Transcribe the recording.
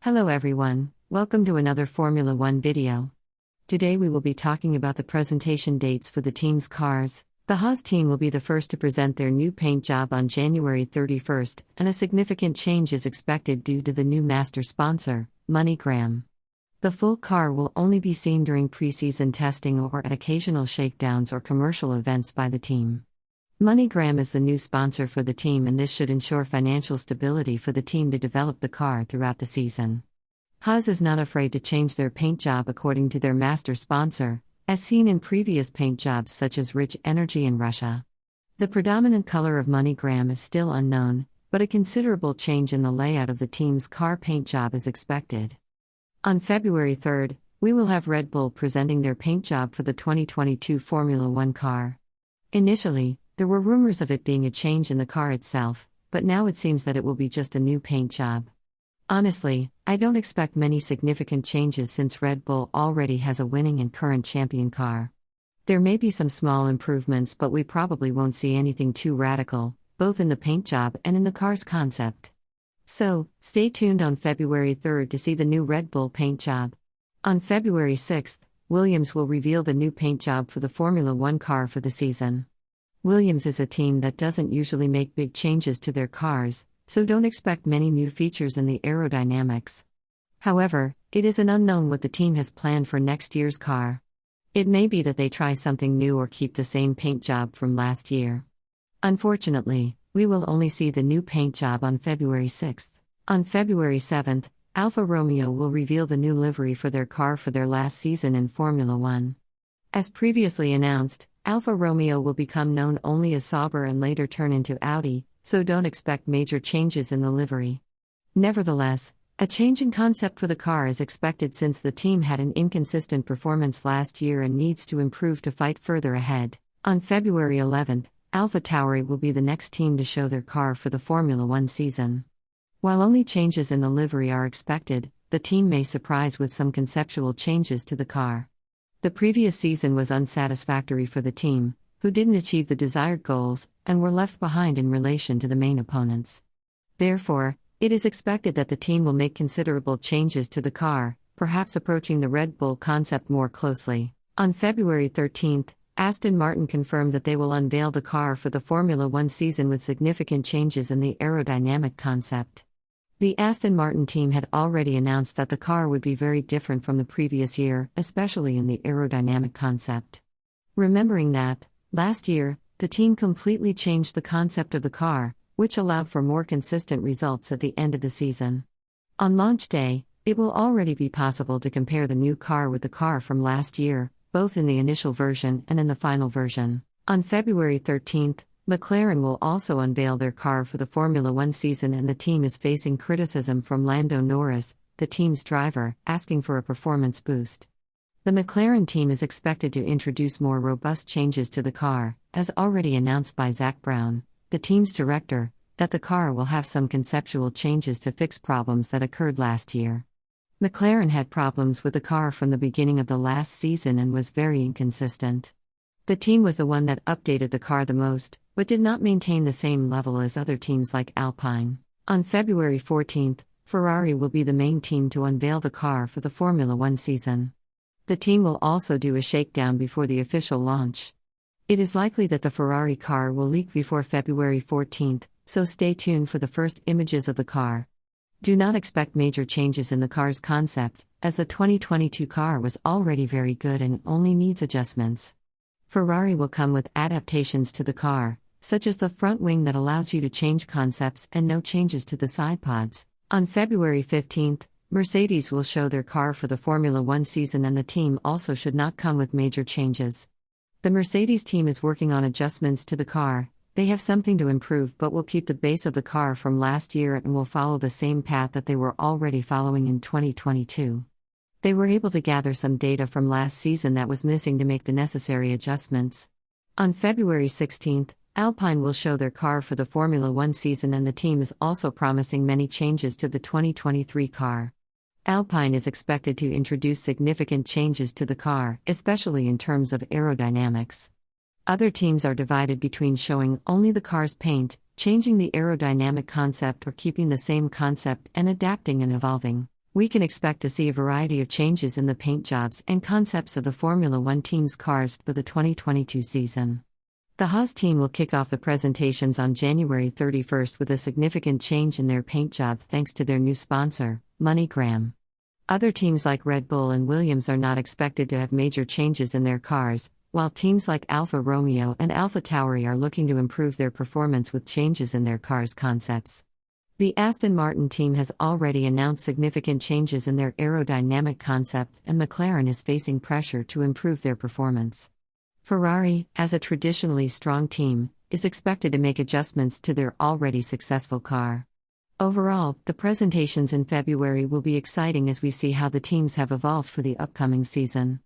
Hello everyone, welcome to another Formula One video. Today we will be talking about the presentation dates for the team's cars. The Haas team will be the first to present their new paint job on January 31st, and a significant change is expected due to the new master sponsor, MoneyGram. The full car will only be seen during pre-season testing or at occasional shakedowns or commercial events by the team. MoneyGram is the new sponsor for the team, and this should ensure financial stability for the team to develop the car throughout the season. Haas is not afraid to change their paint job according to their master sponsor, as seen in previous paint jobs such as Rich Energy in Russia. The predominant color of MoneyGram is still unknown, but a considerable change in the layout of the team's car paint job is expected. On February 3rd, we will have Red Bull presenting their paint job for the 2022 Formula One car. Initially, there were rumors of it being a change in the car itself, but now it seems that it will be just a new paint job. Honestly, I don't expect many significant changes since Red Bull already has a winning and current champion car. There may be some small improvements, but we probably won't see anything too radical, both in the paint job and in the car's concept. So, stay tuned on February 3rd to see the new Red Bull paint job. On February 6th, Williams will reveal the new paint job for the Formula One car for the season. Williams is a team that doesn't usually make big changes to their cars, so don't expect many new features in the aerodynamics. However, it is an unknown what the team has planned for next year's car. It may be that they try something new or keep the same paint job from last year. Unfortunately, we will only see the new paint job on February 6th. On February 7th, Alfa Romeo will reveal the new livery for their car for their last season in Formula One. As previously announced, Alfa Romeo will become known only as Sauber and later turn into Audi, so don't expect major changes in the livery. Nevertheless, a change in concept for the car is expected since the team had an inconsistent performance last year and needs to improve to fight further ahead. On February 11th, AlphaTauri will be the next team to show their car for the Formula One season. While only changes in the livery are expected, the team may surprise with some conceptual changes to the car. The previous season was unsatisfactory for the team, who didn't achieve the desired goals and were left behind in relation to the main opponents. Therefore, it is expected that the team will make considerable changes to the car, perhaps approaching the Red Bull concept more closely. On February 13th, Aston Martin confirmed that they will unveil the car for the Formula One season with significant changes in the aerodynamic concept. The Aston Martin team had already announced that the car would be very different from the previous year, especially in the aerodynamic concept. Remembering that, last year, the team completely changed the concept of the car, which allowed for more consistent results at the end of the season. On launch day, it will already be possible to compare the new car with the car from last year, both in the initial version and in the final version. On February 13th, McLaren will also unveil their car for the Formula One season, and the team is facing criticism from Lando Norris, the team's driver, asking for a performance boost. The McLaren team is expected to introduce more robust changes to the car, as already announced by Zak Brown, the team's director, that the car will have some conceptual changes to fix problems that occurred last year. McLaren had problems with the car from the beginning of the last season and was very inconsistent. The team was the one that updated the car the most, but did not maintain the same level as other teams like Alpine. On February 14th, Ferrari will be the main team to unveil the car for the Formula One season. The team will also do a shakedown before the official launch. It is likely that the Ferrari car will leak before February 14th, so stay tuned for the first images of the car. Do not expect major changes in the car's concept, as the 2022 car was already very good and only needs adjustments. Ferrari will come with adaptations to the car, such as the front wing that allows you to change concepts and no changes to the side pods. On February 15th, Mercedes will show their car for the Formula One season, and the team also should not come with major changes. The Mercedes team is working on adjustments to the car. They have something to improve but will keep the base of the car from last year and will follow the same path that they were already following in 2022. They were able to gather some data from last season that was missing to make the necessary adjustments. On February 16th, Alpine will show their car for the Formula One season, and the team is also promising many changes to the 2023 car. Alpine is expected to introduce significant changes to the car, especially in terms of aerodynamics. Other teams are divided between showing only the car's paint, changing the aerodynamic concept, or keeping the same concept and adapting and evolving. We can expect to see a variety of changes in the paint jobs and concepts of the Formula One team's cars for the 2022 season. The Haas team will kick off the presentations on January 31st with a significant change in their paint job thanks to their new sponsor, MoneyGram. Other teams like Red Bull and Williams are not expected to have major changes in their cars, while teams like Alfa Romeo and AlphaTauri are looking to improve their performance with changes in their cars' concepts. The Aston Martin team has already announced significant changes in their aerodynamic concept, and McLaren is facing pressure to improve their performance. Ferrari, as a traditionally strong team, is expected to make adjustments to their already successful car. Overall, the presentations in February will be exciting as we see how the teams have evolved for the upcoming season.